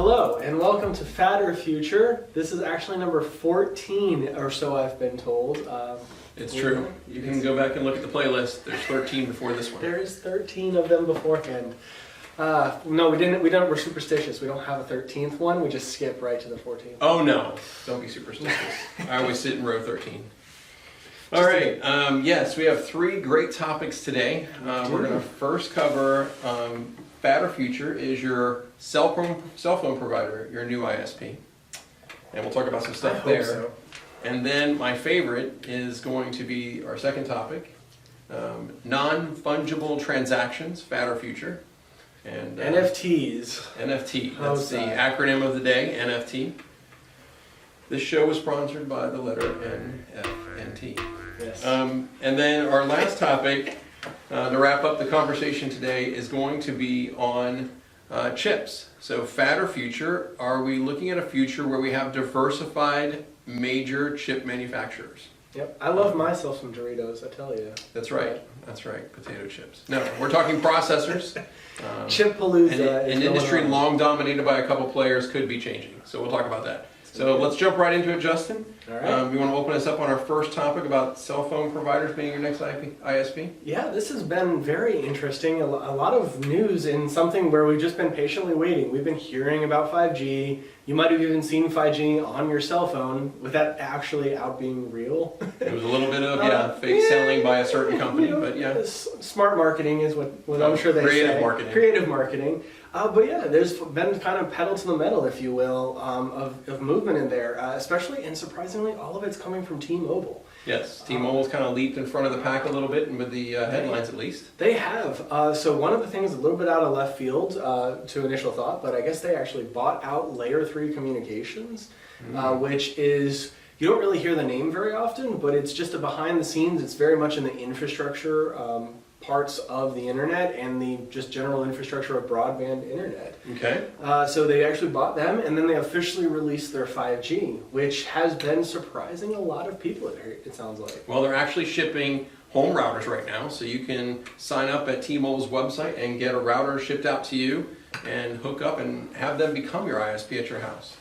Hello and welcome to Fatter Future. This is actually number 14 or so, I've been told. It's true. You can go back and look at the playlist. There's 13 before this one. There's 13 of them beforehand. No, we didn't. We're superstitious. We don't have a 13th one. We just skip right to the 14th. Oh no! Don't be superstitious. I always sit in row 13. All right. Yes, we have three great topics today. We're going to first cover Fatter Future is your cell phone provider, your new ISP, and we'll talk about some stuff there. So. And then my favorite is going to be our second topic, Non-Fungible Transactions, Fatter Future. And NFTs. NFT, that's the acronym of the day, NFT. This show was sponsored by the letter NFT. Yes. And then our last topic, to wrap up the conversation today, is going to be on chips. So Fatter Future, are we looking at a future where we have diversified major chip manufacturers? Yep. I love myself some Doritos, I tell you. That's right. That's right. Potato chips. No, we're talking processors. Chip-palooza. An industry long dominated by a couple players could be changing. So we'll talk about that. So let's jump right into it, Justin. All right. You want to open us up on our first topic about cell phone providers being your next ISP? Yeah, this has been very interesting. A lot of news in something where we've just been patiently waiting. We've been hearing about 5G. You might have even seen 5G on your cell phone with that actually out being real. It was a little bit of fake selling by a certain company, but yeah. Smart marketing is what I'm sure they say. Creative marketing. Creative marketing. But yeah, there's been kind of pedal to the metal, if you will, of movement in there, especially and surprisingly, all of it's coming from T-Mobile. Yes, T-Mobile's kind of leaped in front of the pack a little bit, and with the headlines at least. They have. So one of the things, a little bit out of left field to initial thought, but I guess they actually bought out Layer 3 Communications, which is, you don't really hear the name very often, but it's just a behind the scenes. It's very much in the infrastructure parts of the internet and the just general infrastructure of broadband internet. Okay. So they actually bought them, and then they officially released their 5G, which has been surprising a lot of people, it sounds like. Well, they're actually shipping home routers right now, so you can sign up at T-Mobile's website and get a router shipped out to you and hook up and have them become your ISP at your house.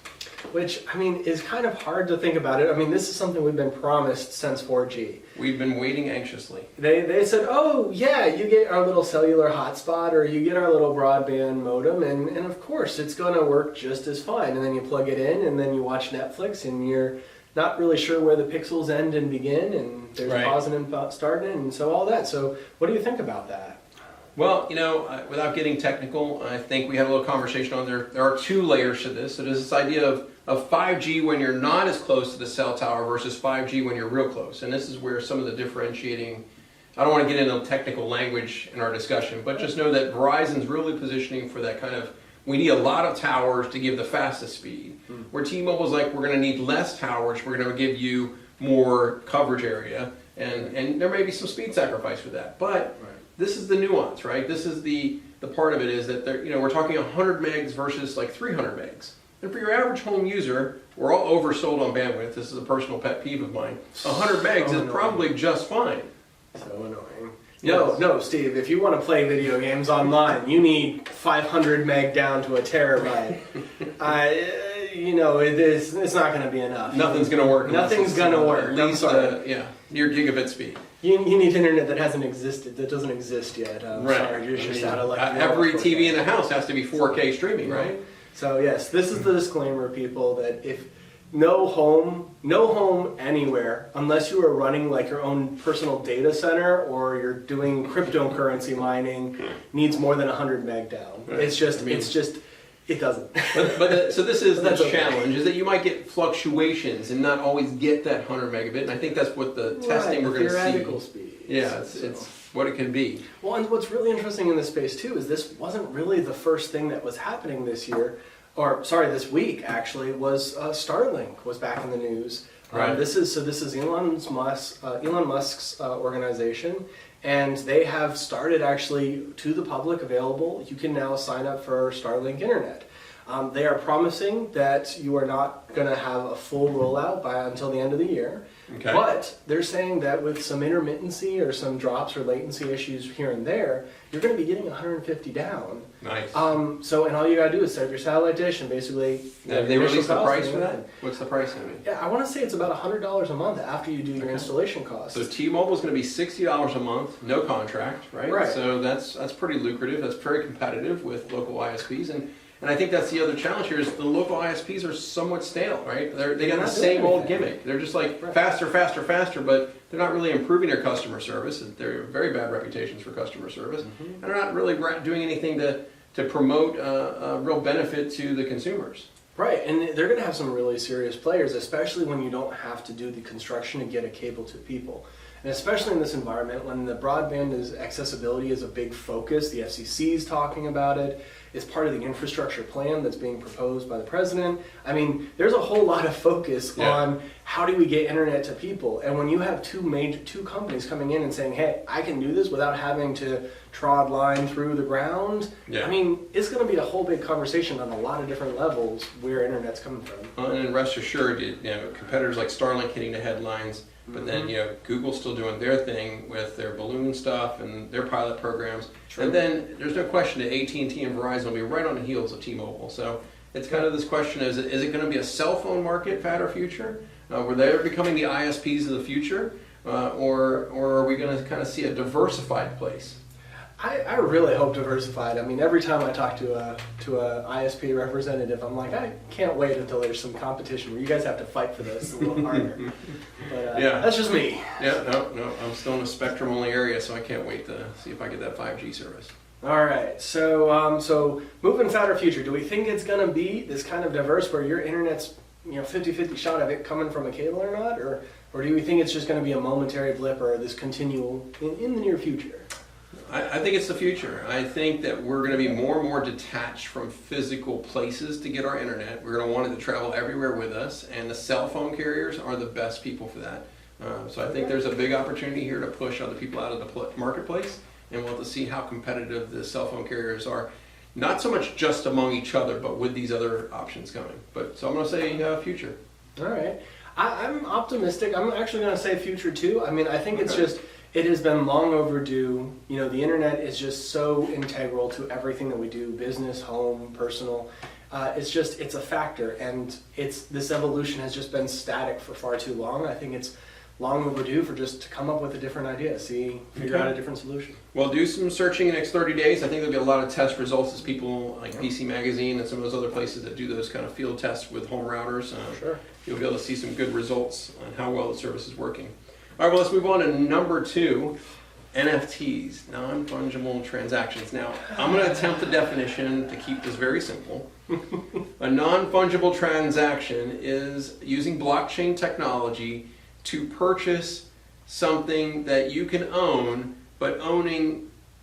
Which, I mean, is kind of hard to think about it. I mean, this is something we've been promised since 4G. We've been waiting anxiously. They said, oh, yeah, you get our little cellular hotspot or you get our little broadband modem, and of course, it's going to work just as fine. And then you plug it in, and then you watch Netflix, and you're not really sure where the pixels end and begin, and there's pausing and starting, and so all that. So what do you think about that? Well, you know, without getting technical, I think we had a little conversation on there. There are two layers to this. So there's this idea of 5G when you're not as close to the cell tower versus 5G when you're real close. And this is where some of the differentiating, I don't want to get into technical language in our discussion, but just know that Verizon's really positioning for that kind of, we need a lot of towers to give the fastest speed. Where T-Mobile's like, we're going to need less towers, we're going to give you more coverage area, and there may be some speed sacrifice for that. But this is the nuance, right? This is the part of it is that we're talking 100 megs versus like 300 megs. And for your average home user, we're all oversold on bandwidth. This is a personal pet peeve of mine. 100 megs is probably just fine. So annoying. Yes. No, Steve, if you want to play video games online, you need 500 meg down to a terabyte. It's not going to be enough. Nothing's going to work. Nothing's going to work. At least, near gigabit speed. You need internet that hasn't existed, that doesn't exist yet. Sorry, you're just out of every TV in the house has to be 4K streaming, right? So yes, this is the disclaimer, people, that if no home anywhere, unless you are running like your own personal data center or you're doing cryptocurrency mining, needs more than 100 meg down. Right. It doesn't. So this is the challenge, is that you might get fluctuations and not always get that 100 megabit, and I think that's what the testing we're going to see. Theoretical speed. Yeah, it's what it can be. Well, and what's really interesting in this space too is this wasn't really the first thing that was happening this this week actually, was Starlink was back in the news. Right. This is Elon Musk's organization, and they have started actually to the public available. You can now sign up for Starlink internet. They are promising that you are not going to have a full rollout until the end of the year. Okay. But they're saying that with some intermittency or some drops or latency issues here and there, you're going to be getting 150 down. Nice. And all you got to do is set up your satellite dish and basically. Have they released the price for that? What's the price going to be? Yeah, I want to say it's about $100 a month after you do your installation costs. So T-Mobile is going to be $60 a month, no contract, right? Right. So that's pretty lucrative. That's very competitive with local ISPs, and I think that's the other challenge here is the local ISPs are somewhat stale, right? They got the same old gimmick. They're just like faster, but they're not really improving their customer service. They're very bad reputations for customer service, and they're not really doing anything to promote a real benefit to the consumers. Right, and they're going to have some really serious players, especially when you don't have to do the construction to get a cable to people. And especially in this environment, when the broadband accessibility is a big focus, the FCC is talking about it, it's part of the infrastructure plan that's being proposed by the president. I mean, there's a whole lot of focus on how do we get internet to people. And when you have two companies coming in and saying, hey, I can do this without having to trod line through the ground, I mean, it's going to be a whole big conversation on a lot of different levels where internet's coming from. And rest assured, competitors like Starlink hitting the headlines, but then Google's still doing their thing with their balloon stuff and their pilot programs. True. And then there's no question that AT&T and Verizon will be right on the heels of T-Mobile. So it's kind of this question: is it going to be a cell phone market, fat or future, where they're becoming the ISPs of the future, or are we going to kind of see a diversified place? I really hope diversified. I mean, every time I talk to a ISP representative, I'm like, I can't wait until there's some competition where you guys have to fight for this a little harder. But that's just me. Yeah, no, I'm still in a spectrum only area, so I can't wait to see if I get that 5G service. All right, so moving fat or future, do we think it's going to be this kind of diverse where your internet's 50-50 shot of it coming from a cable or not, or do we think it's just going to be a momentary blip or this continual in the near future? I think it's the future. I think that we're going to be more and more detached from physical places to get our internet. We're going to want it to travel everywhere with us, and the cell phone carriers are the best people for that. So I think there's a big opportunity here to push other people out of the marketplace, and we'll have to see how competitive the cell phone carriers are. Not so much just among each other, but with these other options coming. So I'm going to say future. All right. I'm optimistic. I'm actually going to say future too. I mean, I think it's just... It has been long overdue. The internet is just so integral to everything that we do, business, home, personal. It's a factor, and this evolution has just been static for far too long. I think it's long overdue for just to come up with a different idea, figure out a different solution. Well, do some searching in the next 30 days. I think there'll be a lot of test results as people like PC Magazine and some of those other places that do those kind of field tests with home routers. Sure. You'll be able to see some good results on how well the service is working. All right, well, let's move on to number 2, NFTs, non-fungible transactions. Now, I'm going to attempt the definition to keep this very simple. A non-fungible transaction is using blockchain technology to purchase something that you can own, but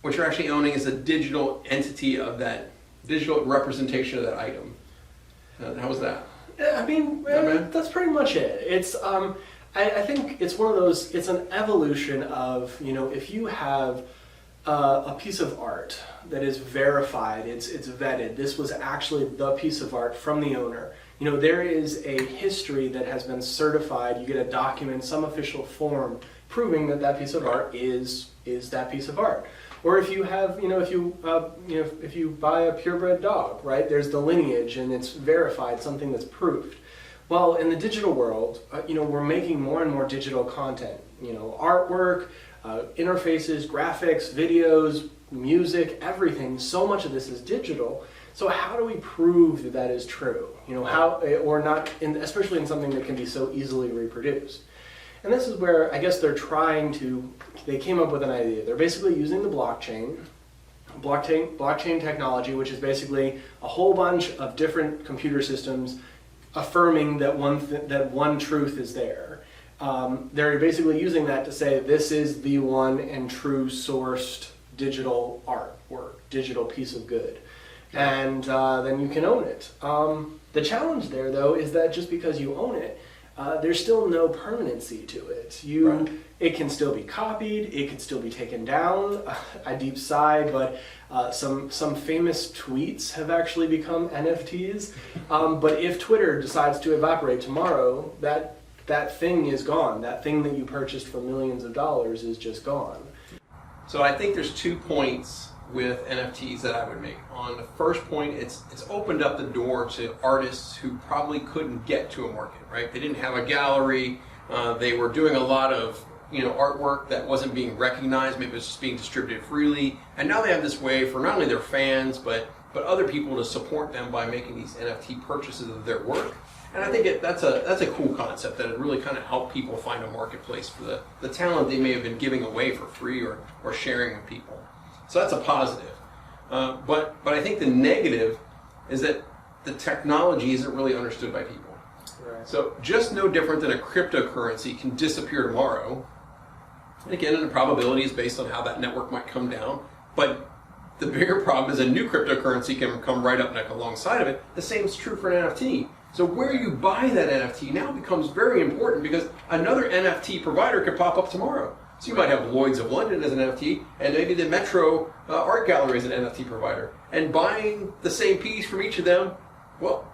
what you're actually owning is a digital entity of that, digital representation of that item. How was that? I mean, that's pretty much it. It's... I think it's one of those, it's an evolution of, if you have a piece of art that is verified, it's vetted, this was actually the piece of art from the owner. There is a history that has been certified, you get a document, some official form proving that piece of art is that piece of art. Or if you have, if you buy a purebred dog, right, there's the lineage and it's verified, something that's proved. Well, in the digital world, we're making more and more digital content. Artwork, interfaces, graphics, videos, music, everything. So much of this is digital. So how do we prove that is true? How or not, especially in something that can be so easily reproduced. And this is where I guess they came up with an idea. They're basically using the blockchain technology, which is basically a whole bunch of different computer systems affirming that one truth is there. They're basically using that to say this is the one and true sourced digital artwork, digital piece of good. And then you can own it. The challenge there, though, is that just because you own it, there's still no permanency to it. Right. It can still be copied, it can still be taken down. I deep sigh, but some famous tweets have actually become NFTs. But if Twitter decides to evaporate tomorrow, that thing is gone. That thing that you purchased for millions of dollars is just gone. So I think there's 2 points with NFTs that I would make. On the first point, it's opened up the door to artists who probably couldn't get to a market, right? They didn't have a gallery. They were doing a lot of artwork that wasn't being recognized. Maybe it was just being distributed freely. And now they have this way for not only their fans, but other people to support them by making these NFT purchases of their work. And I think that's a cool concept that it really kind of helped people find a marketplace for the talent they may have been giving away for free or sharing with people. So that's a positive. But I think the negative is that the technology isn't really understood by people. Right. So just no different than a cryptocurrency can disappear tomorrow. And again, the probability is based on how that network might come down. But the bigger problem is a new cryptocurrency can come right up alongside of it. The same is true for an NFT. So where you buy that NFT now becomes very important because another NFT provider could pop up tomorrow. So you might have Lloyd's of London as an NFT, and maybe the Metro Art Gallery as an NFT provider. And buying the same piece from each of them, well,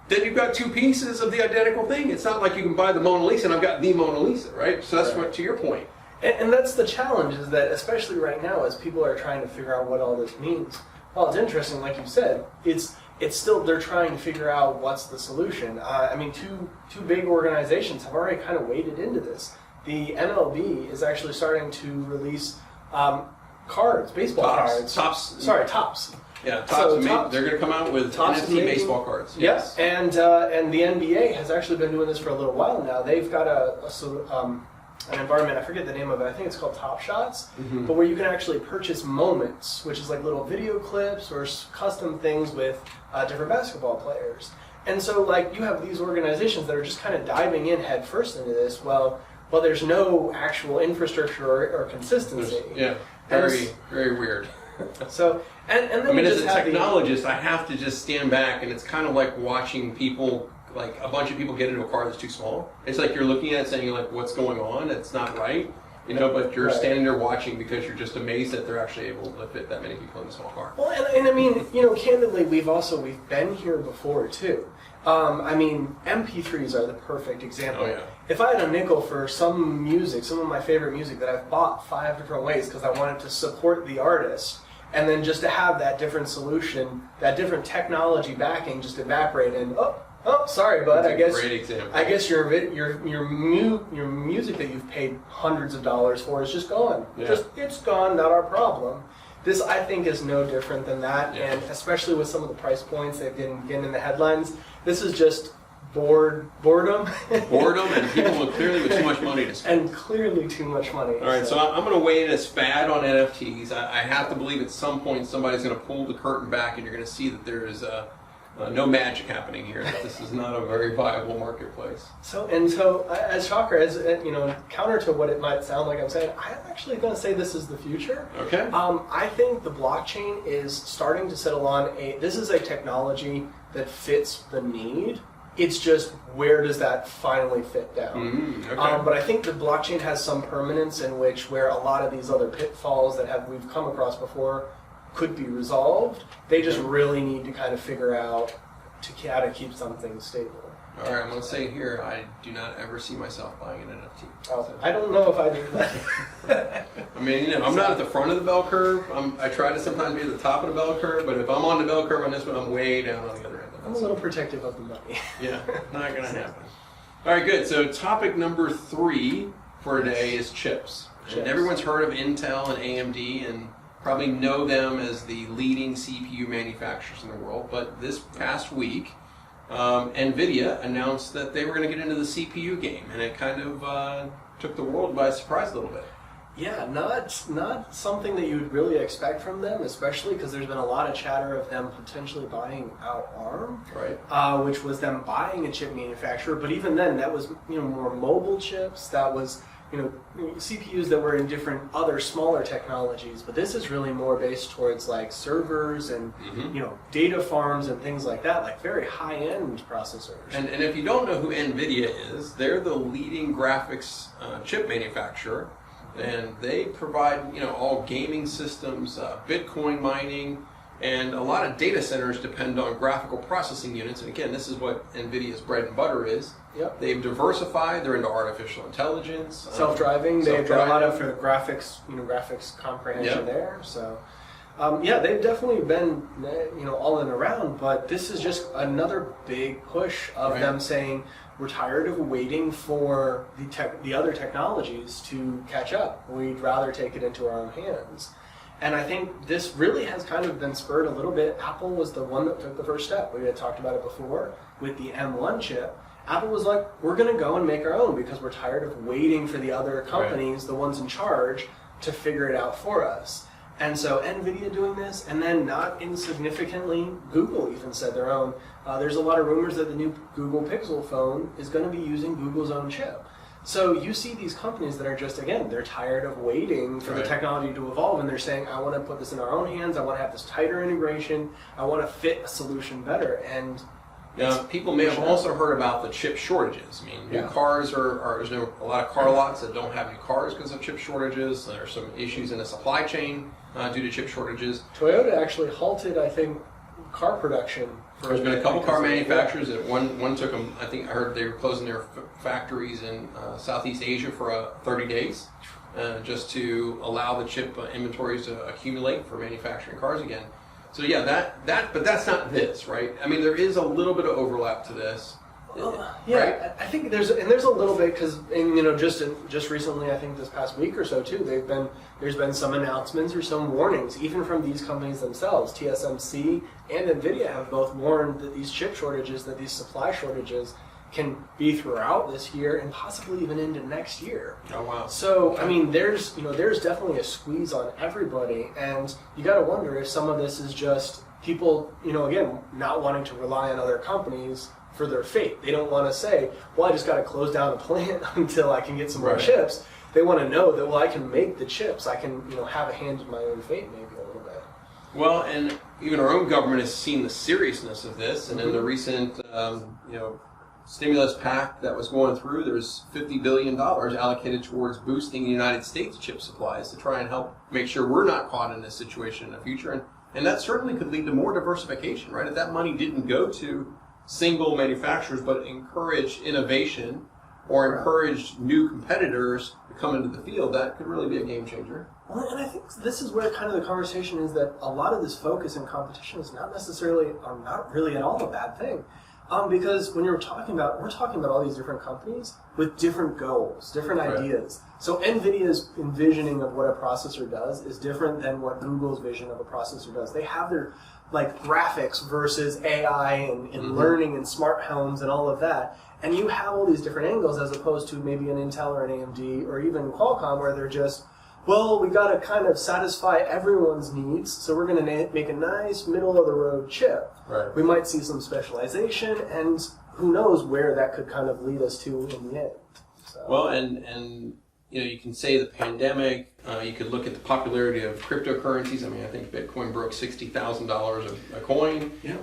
then you've got 2 pieces of the identical thing. It's not like you can buy the Mona Lisa and I've got the Mona Lisa, right? So that's what, to your point. And that's the challenge, is that especially right now as people are trying to figure out what all this means. Well, it's interesting, like you said, it's still, they're trying to figure out what's the solution. I mean, two big organizations have already kind of waded into this. The MLB is actually starting to release cards, baseball cards. Topps. Yeah, Topps. So They're going to come out with NFT baseball cards. Yes, and the NBA has actually been doing this for a little while now. They've got an environment, I forget the name of it, I think it's called Top Shots, but where you can actually purchase moments, which is like little video clips or custom things with different basketball players. And so like you have these organizations that are just kind of diving in head first into this. Well, there's no actual infrastructure or consistency. Very weird. So, and then I mean, as a technologist, I have to just stand back, and it's kind of like watching people, like a bunch of people get into a car that's too small. It's like you're looking at it saying, like, what's going on? It's not right. But you're standing there watching because you're just amazed that they're actually able to fit that many people in a small car. Well, and I mean, candidly, we've been here before too. I mean, MP3s are the perfect example. Oh, yeah. If I had a nickel for some of my favorite music that I've bought 5 different ways because I wanted to support the artist, and then just to have that different solution, that different technology backing just evaporate and oh, sorry, bud. Great example. I guess your music that you've paid hundreds of dollars for is just gone. Yeah. It's gone. Not our problem. This, I think, is no different than that, Yeah. and especially with some of the price points they've been getting in the headlines, this is just boredom. Boredom, and people clearly with too much money to spend. And clearly too much money. All right, so I'm going to weigh in as fad on NFTs. I have to believe at some point somebody's going to pull the curtain back, and you're going to see that there is no magic happening here. That this is not a very viable marketplace. So as shocker, as counter to what it might sound like I'm saying, I'm actually going to say this is the future. Okay. I think the blockchain is starting to settle on this is a technology that fits the need. It's just, where does that finally fit down? Okay. But I think the blockchain has some permanence in where a lot of these other pitfalls that we've come across before could be resolved. They just really need to kind of figure out how to keep something stable. All right, I'm going to say here, I do not ever see myself buying an NFT. Oh, I don't know if I do that. I mean, I'm not at the front of the bell curve. I try to sometimes be at the top of the bell curve, but if I'm on the bell curve on this one, I'm way down on the other end. I'm a little protective of the money. Yeah, not going to happen. All right, good. So topic number 3 for today is chips. And everyone's heard of Intel and AMD and probably know them as the leading CPU manufacturers in the world. But this past week, Nvidia announced that they were going to get into the CPU game, and it kind of took the world by surprise a little bit. Yeah, not something that you would really expect from them, especially because there's been a lot of chatter of them potentially buying out ARM, right? Which was them buying a chip manufacturer. But even then, that was more mobile chips. That was CPUs that were in different other smaller technologies, but this is really more based towards like servers and data farms and things like that, like very high-end processors. And if you don't know who NVIDIA is, they're the leading graphics chip manufacturer, and they provide all gaming systems, Bitcoin mining, and a lot of data centers depend on graphical processing units. And again, this is what NVIDIA's bread and butter is. Yep. They've diversified. They're into artificial intelligence, self-driving. They've done a lot of for the graphics, graphics comprehension there. So, they've definitely been, all in around. But this is just another big push of them saying we're tired of waiting for the other technologies to catch up. We'd rather take it into our own hands. And I think this really has kind of been spurred a little bit. Apple was the one that took the first step. We had talked about it before with the M1 chip. Apple was like, we're going to go and make our own because we're tired of waiting for the other companies, the ones in charge, to figure it out for us. And so NVIDIA doing this, and then not insignificantly, Google even said their own. There's a lot of rumors that the new Google Pixel phone is going to be using Google's own chip. So you see these companies that are just, again, they're tired of waiting for the technology to evolve, and they're saying, I want to put this in our own hands, I want to have this tighter integration, I want to fit a solution better. And people may have also heard about the chip shortages. I mean, new cars there's a lot of car lots that don't have new cars because of chip shortages. There are some issues in the supply chain due to chip shortages. Toyota actually halted, I think, car production. There's been a couple car manufacturers that one took them. I heard they were closing their factories in Southeast Asia for 30 days, just to allow the chip inventories to accumulate for manufacturing cars again. So but that's not this, right? I mean, there is a little bit of overlap to this. Right? I think there's a little bit because just recently, I think this past week or so too, there's been some announcements or some warnings even from these companies themselves. TSMC and Nvidia have both warned that these chip shortages, that these supply shortages can be throughout this year and possibly even into next year. Oh wow! So I mean, there's definitely a squeeze on everybody, and you got to wonder if some of this is just people, again, not wanting to rely on other companies for their fate. They don't want to say, well, I just got to close down a plant until I can get some more chips. They want to know that, well, I can make the chips. I can, have a hand in my own fate maybe a little bit. Well, and even our own government has seen the seriousness of this. And in the recent, stimulus pack that was going through, there's $50 billion allocated towards boosting the United States chip supplies to try and help make sure we're not caught in this situation in the future. And that certainly could lead to more diversification, right? If that money didn't go to single manufacturers, but encourage innovation or encourage new competitors to come into the field, that could really be a game changer. Well, and I think this is where kind of the conversation is that a lot of this focus and competition is not really at all a bad thing. Because when we're talking about all these different companies with different goals, different ideas. So NVIDIA's envisioning of what a processor does is different than what Google's vision of a processor does. They have their graphics versus AI and learning and smart homes and all of that. And you have all these different angles as opposed to maybe an Intel or an AMD or even Qualcomm where they're just, well, we got to kind of satisfy everyone's needs, so we're going to make a nice middle-of-the-road chip. Right. We might see some specialization, and who knows where that could kind of lead us to in the end. So. Well, and you can say the pandemic. You could look at the popularity of cryptocurrencies. I mean, I think Bitcoin broke $60,000 a coin. Yeah.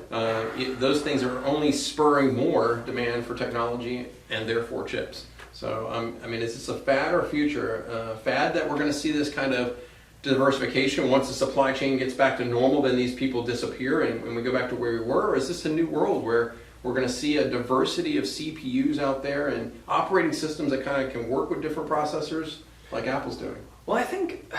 Those things are only spurring more demand for technology and therefore chips. So, I mean, is this a fad or future? Fad that we're going to see this kind of diversification once the supply chain gets back to normal, then these people disappear and we go back to where we were? Or is this a new world where we're going to see a diversity of CPUs out there and operating systems that kind of can work with different processors like Apple's doing? Well, I think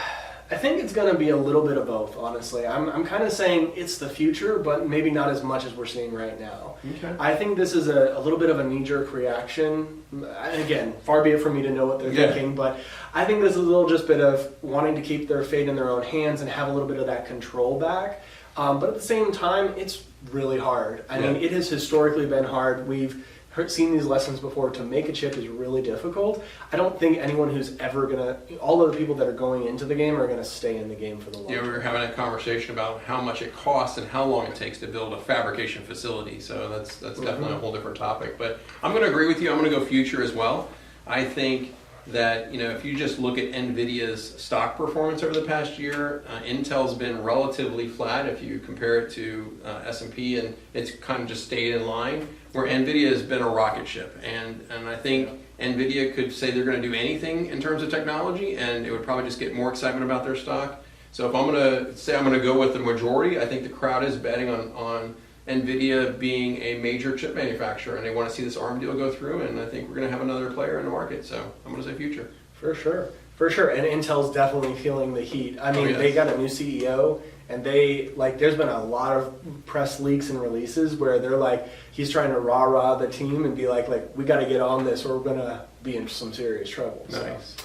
it's going to be a little bit of both, honestly. I'm kind of saying it's the future, but maybe not as much as we're seeing right now. Okay. I think this is a little bit of a knee-jerk reaction. And again, far be it from me to know what they're thinking, but I think this is a little just bit of wanting to keep their fate in their own hands and have a little bit of that control back. But at the same time, it's really hard. I mean, it has historically been hard. We've seen these lessons before. To make a chip is really difficult. I don't think anyone who's ever all of the people that are going into the game are going to stay in the game for the long term. We were having a conversation about how much it costs and how long it takes to build a fabrication facility. So that's definitely a whole different topic. But I'm going to agree with you. I'm going to go future as well. I think that, if you just look at NVIDIA's stock performance over the past year, Intel's been relatively flat if you compare it to S&P, and it's kind of just stayed in line, where NVIDIA has been a rocket ship. And I think NVIDIA could say they're going to do anything in terms of technology, and it would probably just get more excitement about their stock. So if I'm going to say I'm going to go with the majority, I think the crowd is betting on NVIDIA being a major chip manufacturer, and they want to see this ARM deal go through, and I think we're going to have another player in the market. So I'm going to say future. For sure. For sure. And Intel's definitely feeling the heat. I mean, they got a new CEO, and there's been a lot of press leaks and releases where they're like, he's trying to rah-rah the team and be like, we got to get on this or we're going to be in some serious trouble. Nice.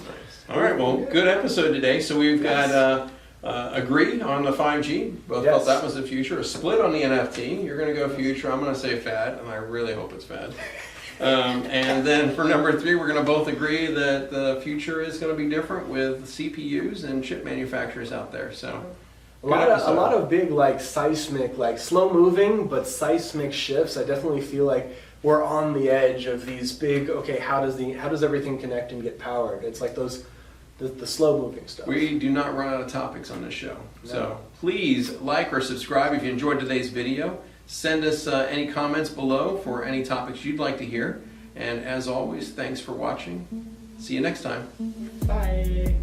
All right, well, good episode today. So we've got agree on the 5G. Both felt that was the future. A split on the NFT. You're going to go future. I'm going to say fad, and I really hope it's fad. And then for number 3, we're going to both agree that the future is going to be different with CPUs and chip manufacturers out there. So a lot of big seismic, slow moving but seismic shifts. I definitely feel like we're on the edge of these big. Okay, how does everything connect and get powered? It's like those. The slow-moving stuff. We do not run out of topics on this show. No. So please like or subscribe if you enjoyed today's video. Send us any comments below for any topics you'd like to hear. And as always, thanks for watching. See you next time. Bye.